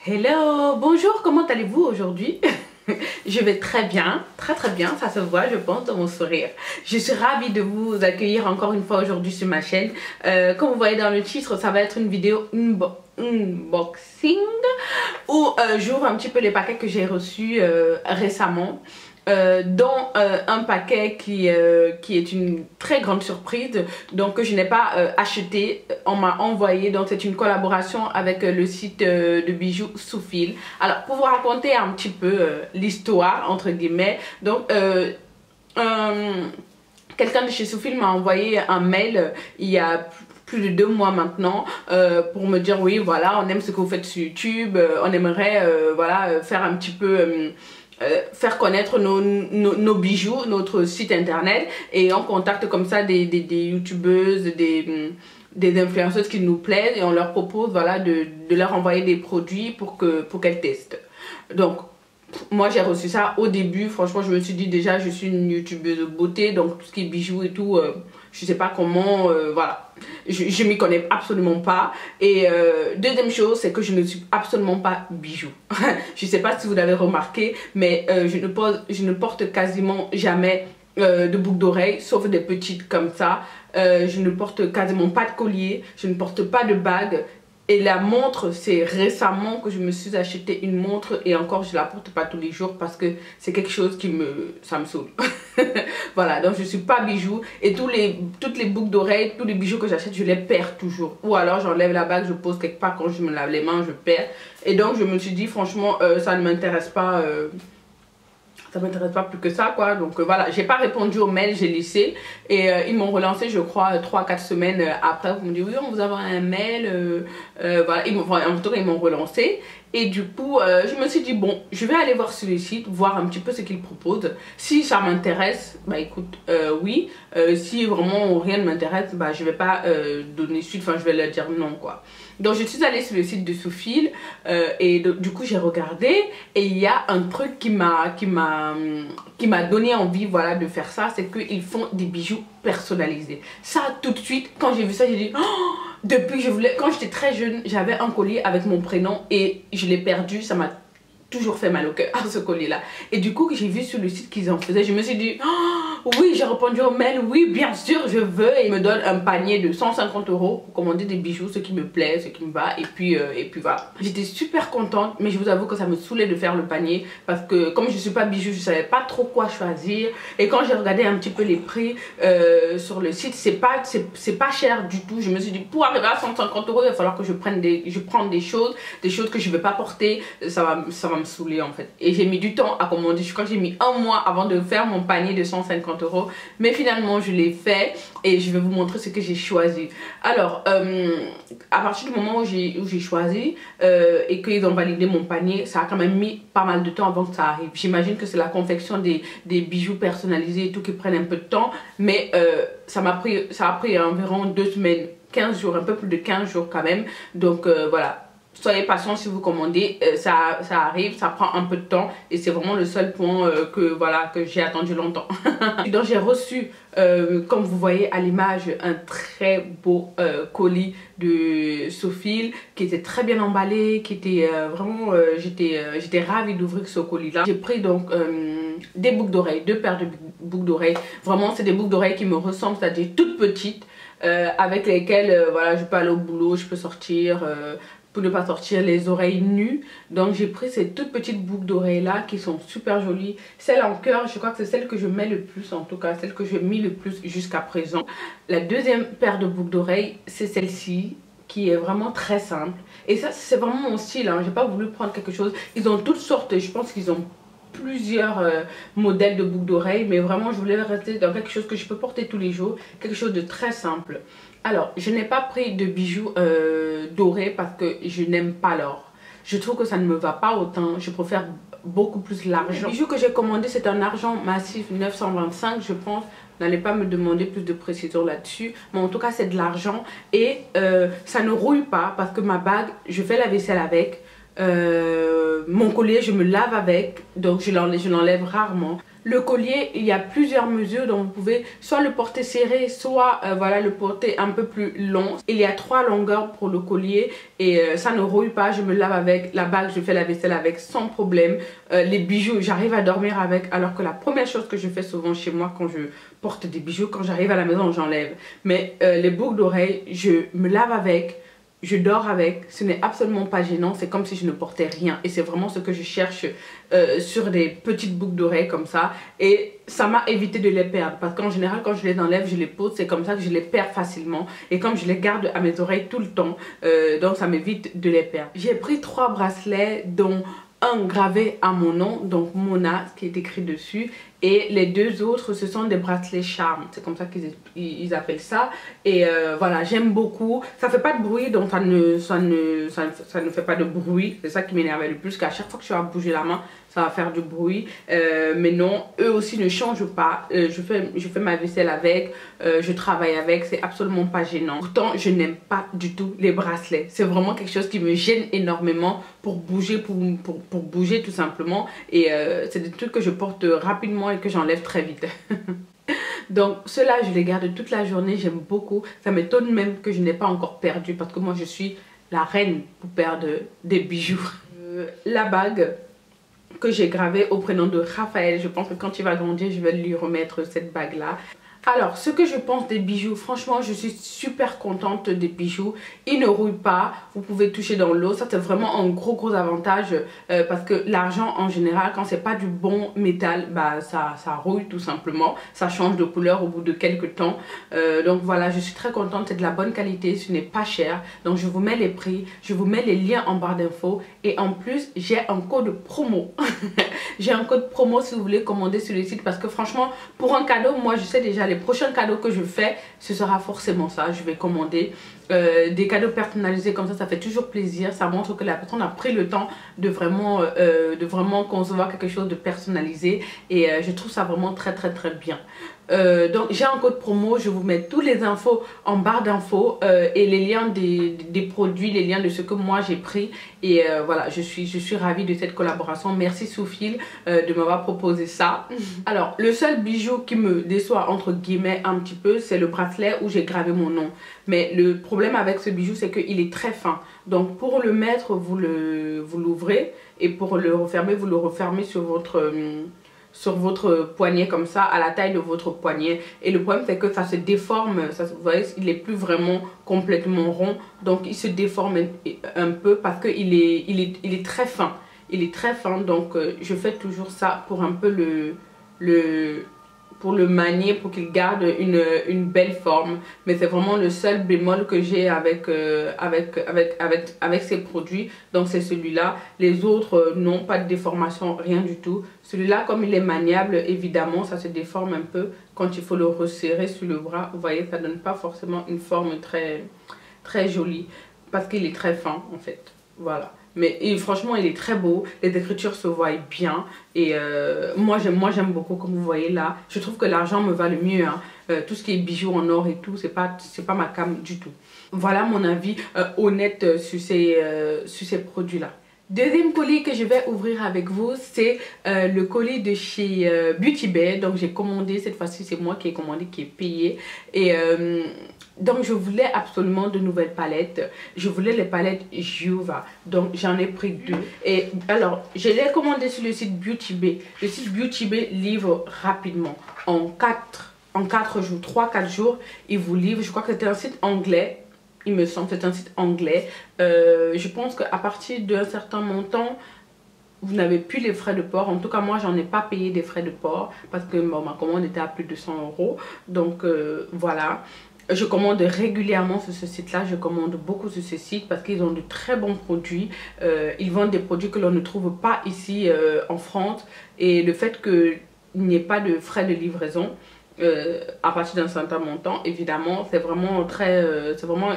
Hello, bonjour, comment allez-vous aujourd'hui? Je vais très bien, très bien, ça se voit je pense dans mon sourire. Je suis ravie de vous accueillir encore une fois aujourd'hui sur ma chaîne. Comme vous voyez dans le titre, ça va être une vidéo unboxing où j'ouvre un petit peu les paquets que j'ai reçus récemment. Dont un paquet qui est une très grande surprise, donc que je n'ai pas acheté, on m'a envoyé, donc c'est une collaboration avec le site de bijoux Soufil. Alors pour vous raconter un petit peu l'histoire entre guillemets, donc quelqu'un de chez Soufil m'a envoyé un mail il y a plus de 2 mois maintenant pour me dire oui voilà, on aime ce que vous faites sur YouTube, on aimerait voilà faire un petit peu faire connaître nos bijoux, notre site internet, et on contacte comme ça des youtubeuses, des influenceuses qui nous plaisent, et on leur propose voilà de leur envoyer des produits pour qu'elles testent. Donc moi j'ai reçu ça au début, franchement je me suis dit déjà je suis une youtubeuse de beauté, donc tout ce qui est bijoux et tout, je sais pas comment, voilà. Je m'y connais absolument pas. Et deuxième chose, c'est que je ne suis absolument pas bijoux. Je sais pas si vous l'avez remarqué, mais je ne porte quasiment jamais de boucles d'oreilles, sauf des petites comme ça. Je ne porte quasiment pas de collier, je ne porte pas de bague. Et la montre, c'est récemment que je me suis acheté une montre, et encore je la porte pas tous les jours parce que c'est quelque chose qui ça me saoule. Voilà, donc je suis pas bijou, et toutes les boucles d'oreilles, tous les bijoux que j'achète, je les perds toujours. Ou alors j'enlève la bague, je pose quelque part, quand je me lave les mains, je perds. Et donc je me suis dit franchement ça ne m'intéresse pas. Ça m'intéresse pas plus que ça quoi, donc voilà, j'ai pas répondu au mail, j'ai laissé, et ils m'ont relancé je crois 3-4 semaines après, vous me dites oui on vous envoie un mail, voilà, en tout cas ils m'ont relancé, et du coup je me suis dit bon, je vais aller voir sur le site, voir un petit peu ce qu'ils proposent, si ça m'intéresse, bah écoute, oui, si vraiment rien ne m'intéresse, bah je vais pas donner suite, enfin je vais leur dire non quoi. Donc je suis allée sur le site de Soufil et du coup j'ai regardé, et il y a un truc qui m'a donné envie voilà de faire ça, c'est qu'ils font des bijoux personnalisés. Ça tout de suite quand j'ai vu ça j'ai dit oh, depuis quand j'étais très jeune j'avais un collier avec mon prénom et je l'ai perdu, ça m'a toujours fait mal au cœur à ce collier là, et du coup j'ai vu sur le site qu'ils en faisaient, je me suis dit oh, oui, j'ai répondu au mail, oui bien sûr je veux, et ils me donnent un panier de 150 € pour commander des bijoux, ce qui me plaît, ce qui me va, et puis voilà, j'étais super contente, mais je vous avoue que ça me saoulait de faire le panier parce que comme je suis pas bijou, je savais pas trop quoi choisir, et quand j'ai regardé un petit peu les prix sur le site, c'est pas cher du tout. Je me suis dit pour arriver à 150 €, il va falloir que je prenne des choses que je vais pas porter, ça va me saouler en fait, et j'ai mis du temps à commander, je crois que j'ai mis 1 mois avant de faire mon panier de 150 €, mais finalement je l'ai fait, et je vais vous montrer ce que j'ai choisi. Alors à partir du moment où j'ai choisi et qu'ils ont validé mon panier, ça a quand même mis pas mal de temps avant que ça arrive. J'imagine que c'est la confection des bijoux personnalisés et tout qui prennent un peu de temps, mais ça a pris environ 2 semaines, 15 jours, un peu plus de 15 jours quand même, donc voilà. Soyez patient si vous commandez, ça arrive, ça prend un peu de temps, et c'est vraiment le seul point que j'ai attendu longtemps. Donc j'ai reçu, comme vous voyez à l'image, un très beau colis de Soufil qui était très bien emballé, qui était vraiment, j'étais ravie d'ouvrir ce colis là. J'ai pris donc des boucles d'oreilles, 2 paires de boucles d'oreilles, vraiment c'est des boucles d'oreilles qui me ressemblent, c'est-à-dire toutes petites, avec lesquelles voilà, je peux aller au boulot, je peux sortir pour ne pas sortir les oreilles nues. Donc j'ai pris ces toutes petites boucles d'oreilles là qui sont super jolies. Celle en cœur, je crois que c'est celle que je mets le plus, en tout cas celle que j'ai mis le plus jusqu'à présent. La deuxième paire de boucles d'oreilles, c'est celle-ci qui est vraiment très simple, et ça c'est vraiment mon style, hein. J'ai pas voulu prendre quelque chose, ils ont toutes sortes, je pense qu'ils ont plusieurs modèles de boucles d'oreilles, mais vraiment je voulais rester dans quelque chose que je peux porter tous les jours, quelque chose de très simple. Alors je n'ai pas pris de bijoux dorés parce que je n'aime pas l'or, je trouve que ça ne me va pas autant, je préfère beaucoup plus l'argent. Le bijou que j'ai commandé, c'est un argent massif 925 je pense. N'allez pas me demander plus de précision là-dessus, mais en tout cas c'est de l'argent, et ça ne rouille pas parce que ma bague, je fais la vaisselle avec, mon collier je me lave avec, donc je l'enlève rarement. Le collier, il y a plusieurs mesures, donc vous pouvez soit le porter serré, soit voilà, le porter un peu plus long. Il y a 3 longueurs pour le collier et ça ne rouille pas, je me lave avec. La bague, je fais la vaisselle avec sans problème. Les bijoux, j'arrive à dormir avec, alors que la première chose que je fais souvent chez moi quand je porte des bijoux, quand j'arrive à la maison, j'enlève. Mais les boucles d'oreilles, je me lave avec. Je dors avec, ce n'est absolument pas gênant, c'est comme si je ne portais rien. Et c'est vraiment ce que je cherche sur des petites boucles d'oreilles comme ça. Et ça m'a évité de les perdre. Parce qu'en général, quand je les enlève, je les pose, c'est comme ça que je les perds facilement. Et comme je les garde à mes oreilles tout le temps, donc ça m'évite de les perdre. J'ai pris 3 bracelets dont un gravé à mon nom, donc Mona, ce qui est écrit dessus. Et les 2 autres, ce sont des bracelets charmes. C'est comme ça qu'ils appellent ça. Et voilà, j'aime beaucoup. Ça fait pas de bruit, donc ça ne fait pas de bruit. C'est ça qui m'énervait le plus, qu'à chaque fois que je vais bouger la main, ça va faire du bruit. Mais non, eux aussi ne changent pas. Je fais ma vaisselle avec, je travaille avec, c'est absolument pas gênant. Pourtant, je n'aime pas du tout les bracelets. C'est vraiment quelque chose qui me gêne énormément pour bouger, pour bouger tout simplement. Et c'est des trucs que je porte rapidement et que j'enlève très vite. Donc ceux-là, je les garde toute la journée, j'aime beaucoup. Ça m'étonne même que je n'ai pas encore perdu parce que moi je suis la reine pour perdre des bijoux. La bague que j'ai gravée au prénom de Raphaël, je pense que quand il va grandir, je vais lui remettre cette bague-là. Alors, ce que je pense des bijoux, franchement, je suis super contente des bijoux. Ils ne rouillent pas, vous pouvez toucher dans l'eau. Ça, c'est vraiment un gros avantage parce que l'argent, en général, quand c'est pas du bon métal, bah, ça rouille tout simplement. Ça change de couleur au bout de quelques temps. Donc voilà, je suis très contente. C'est de la bonne qualité, ce n'est pas cher. Donc, je vous mets les prix, je vous mets les liens en barre d'infos. Et en plus, j'ai un code promo. J'ai un code promo si vous voulez commander sur le site parce que franchement, pour un cadeau, moi, je sais déjà les prochains cadeaux que je fais, ce sera forcément ça. Je vais commander des cadeaux personnalisés comme ça fait toujours plaisir. Ça montre que la personne a pris le temps de vraiment concevoir quelque chose de personnalisé. Et je trouve ça vraiment très bien. Donc j'ai un code promo, je vous mets tous les infos en barre d'infos et les liens des produits, les liens de ce que moi j'ai pris. Et voilà, je suis ravie de cette collaboration. Merci Soufil de m'avoir proposé ça. Alors le seul bijou qui me déçoit entre guillemets un petit peu, c'est le bracelet où j'ai gravé mon nom. Mais le problème avec ce bijou, c'est qu'il est très fin. Donc pour le mettre, vous l'ouvrez et pour le refermer, vous le refermez sur votre poignet comme ça, à la taille de votre poignet. Et le problème c'est que ça se déforme, ça, vous voyez, il est plus vraiment complètement rond, donc il se déforme un peu parce qu'il est très fin. Il est très fin, donc je fais toujours ça pour un peu pour le manier, pour qu'il garde une belle forme. Mais c'est vraiment le seul bémol que j'ai avec ces produits. Donc c'est celui-là. Les autres, non, pas de déformation, rien du tout. Celui-là, comme il est maniable, évidemment, ça se déforme un peu quand il faut le resserrer sur le bras. Vous voyez, ça donne pas forcément une forme très jolie parce qu'il est très fin en fait. Voilà. Mais franchement, il est très beau. Les écritures se voient bien. Et moi, j'aime beaucoup, comme vous voyez là. Je trouve que l'argent me va le mieux. Hein. Tout ce qui est bijoux en or et tout, c'est pas ma came du tout. Voilà mon avis honnête sur ces produits-là. Deuxième colis que je vais ouvrir avec vous, c'est le colis de chez Beauty Bay. Donc j'ai commandé, cette fois-ci c'est moi qui ai commandé, qui ai payé. Et donc je voulais absolument de nouvelles palettes. Je voulais les palettes Juva. Donc j'en ai pris 2. Et alors je l'ai commandé sur le site Beauty Bay. Le site Beauty Bay livre rapidement. En 4 jours, 3-4 jours, il vous livre. Je crois que c'était un site anglais. Il me semble que c'est un site anglais. Je pense qu'à partir d'un certain montant, vous n'avez plus les frais de port. En tout cas, moi, j'en ai pas payé des frais de port parce que bon, ma commande était à plus de 100 €. Donc, voilà. Je commande régulièrement sur ce site-là. Je commande beaucoup sur ce site parce qu'ils ont de très bons produits. Ils vendent des produits que l'on ne trouve pas ici en France. Et le fait qu'il n'y ait pas de frais de livraison, à partir d'un certain montant, évidemment, c'est vraiment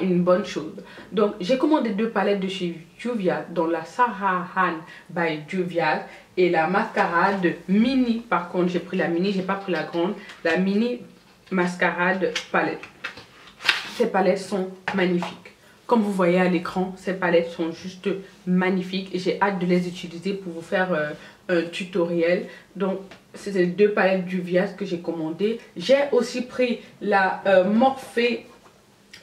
une bonne chose. Donc j'ai commandé 2 palettes de chez Juvial, dont la Sarah Han by Juvial et la mascarade mini. Par contre, j'ai pris la mini, j'ai pas pris la grande. La mini mascarade palette. Ces palettes sont magnifiques. Comme vous voyez à l'écran, ces palettes sont juste magnifiques. J'ai hâte de les utiliser pour vous faire un tutoriel. Donc, c'est les 2 palettes Juvia's que j'ai commandées. J'ai aussi pris la Morphe,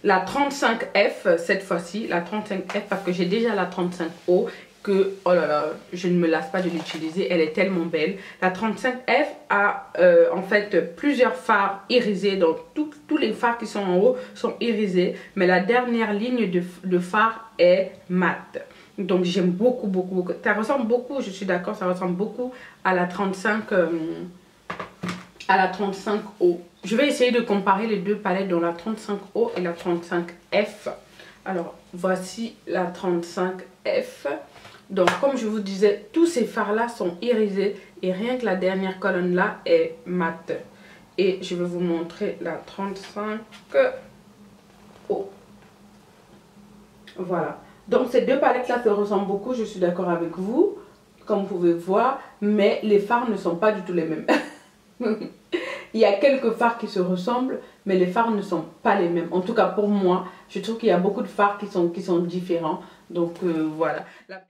la 35F cette fois-ci. La 35F parce que j'ai déjà la 35O. Que, oh là là, je ne me lasse pas de l'utiliser, elle est tellement belle. La 35F a en fait plusieurs fards irisés, donc tous les fards qui sont en haut sont irisés, mais la dernière ligne de fard est mat. Donc j'aime beaucoup, beaucoup, beaucoup. Ça ressemble beaucoup, je suis d'accord, ça ressemble beaucoup à la 35O. Je vais essayer de comparer les 2 palettes, dans la 35O et la 35F. Alors, voici la 35F. Donc, comme je vous disais, tous ces fards-là sont irisés et rien que la dernière colonne-là est mat. Et je vais vous montrer la 35O. Voilà. Donc, ces 2 palettes-là se ressemblent beaucoup, je suis d'accord avec vous, comme vous pouvez voir, mais les fards ne sont pas du tout les mêmes. Il y a quelques fards qui se ressemblent, mais les fards ne sont pas les mêmes. En tout cas, pour moi, je trouve qu'il y a beaucoup de fards qui sont différents. Donc, voilà.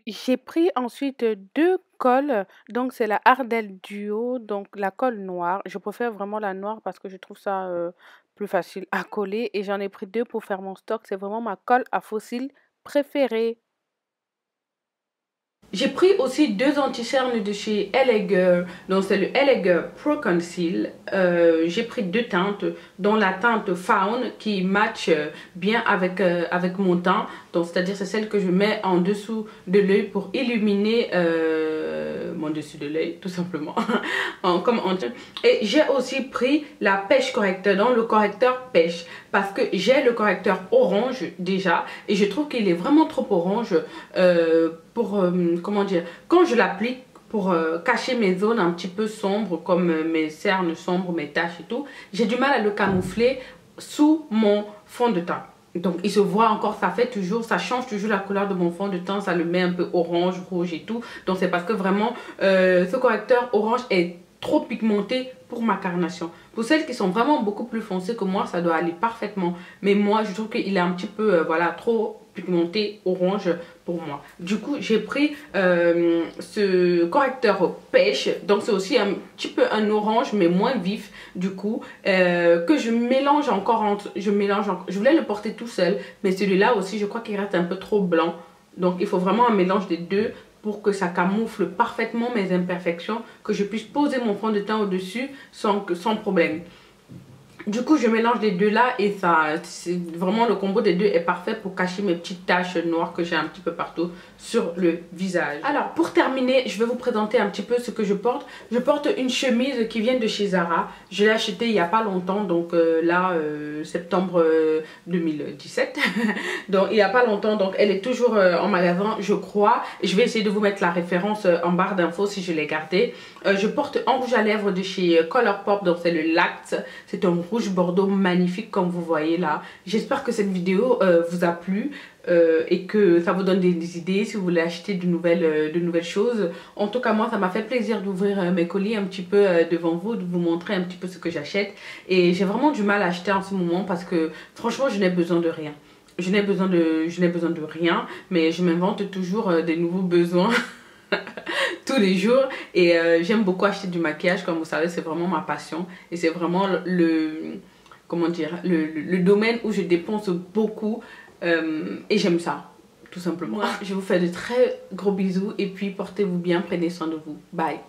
J'ai pris ensuite 2 colles. Donc, c'est la Ardell Duo, donc la colle noire. Je préfère vraiment la noire parce que je trouve ça plus facile à coller. Et j'en ai pris 2 pour faire mon stock. C'est vraiment ma colle à fossiles préférée. J'ai pris aussi 2 anti-cernes de chez LA Girl, donc c'est le LA Girl Pro Conceal. J'ai pris 2 teintes, dont la teinte Fawn qui match bien avec mon teint. Donc c'est-à-dire c'est celle que je mets en dessous de l'œil pour illuminer mon dessus de l'œil, tout simplement. Et j'ai aussi pris la pêche correcteur, donc le correcteur pêche. Parce que j'ai le correcteur orange déjà et je trouve qu'il est vraiment trop orange comment dire, quand je l'applique pour cacher mes zones un petit peu sombres comme mes cernes sombres, mes taches et tout, j'ai du mal à le camoufler sous mon fond de teint. Donc il se voit encore, ça change toujours la couleur de mon fond de teint, ça le met un peu orange, rouge et tout. Donc c'est parce que vraiment ce correcteur orange est trop pigmenté pour ma carnation. Pour celles qui sont vraiment beaucoup plus foncées que moi, ça doit aller parfaitement. Mais moi, je trouve qu'il est un petit peu, voilà, trop pigmenté orange pour moi. Du coup, j'ai pris ce correcteur pêche. Donc, c'est aussi un petit peu un orange, mais moins vif, du coup, que je mélange encore. Je voulais le porter tout seul, mais celui-là aussi, je crois qu'il reste un peu trop blanc. Donc, il faut vraiment un mélange des deux pour que ça camoufle parfaitement mes imperfections, que je puisse poser mon fond de teint au-dessus sans problème. Du coup, je mélange les 2 là et ça, c'est vraiment le combo des 2 est parfait pour cacher mes petites taches noires que j'ai un petit peu partout sur le visage. Alors, pour terminer, je vais vous présenter un petit peu ce que je porte. Je porte une chemise qui vient de chez Zara. Je l'ai achetée il n'y a pas longtemps, donc septembre 2017. Donc, il n'y a pas longtemps, donc elle est toujours en magasin, je crois. Je vais essayer de vous mettre la référence en barre d'infos si je l'ai gardée. Je porte un rouge à lèvres de chez Colourpop, donc c'est le Lact. C'est un rouge bordeaux magnifique comme vous voyez là. J'espère que cette vidéo vous a plu et que ça vous donne des idées si vous voulez acheter de nouvelles choses. En tout cas, moi, ça m'a fait plaisir d'ouvrir mes colis un petit peu devant vous, de vous montrer un petit peu ce que j'achète. Et j'ai vraiment du mal à acheter en ce moment parce que franchement, je n'ai besoin de rien. Je n'ai besoin de rien, mais je m'invente toujours des nouveaux besoins. Tous les jours et j'aime beaucoup acheter du maquillage, comme vous savez, c'est vraiment ma passion et c'est vraiment le domaine où je dépense beaucoup et j'aime ça, tout simplement. Je vous fais de très gros bisous et puis portez-vous bien, prenez soin de vous, bye.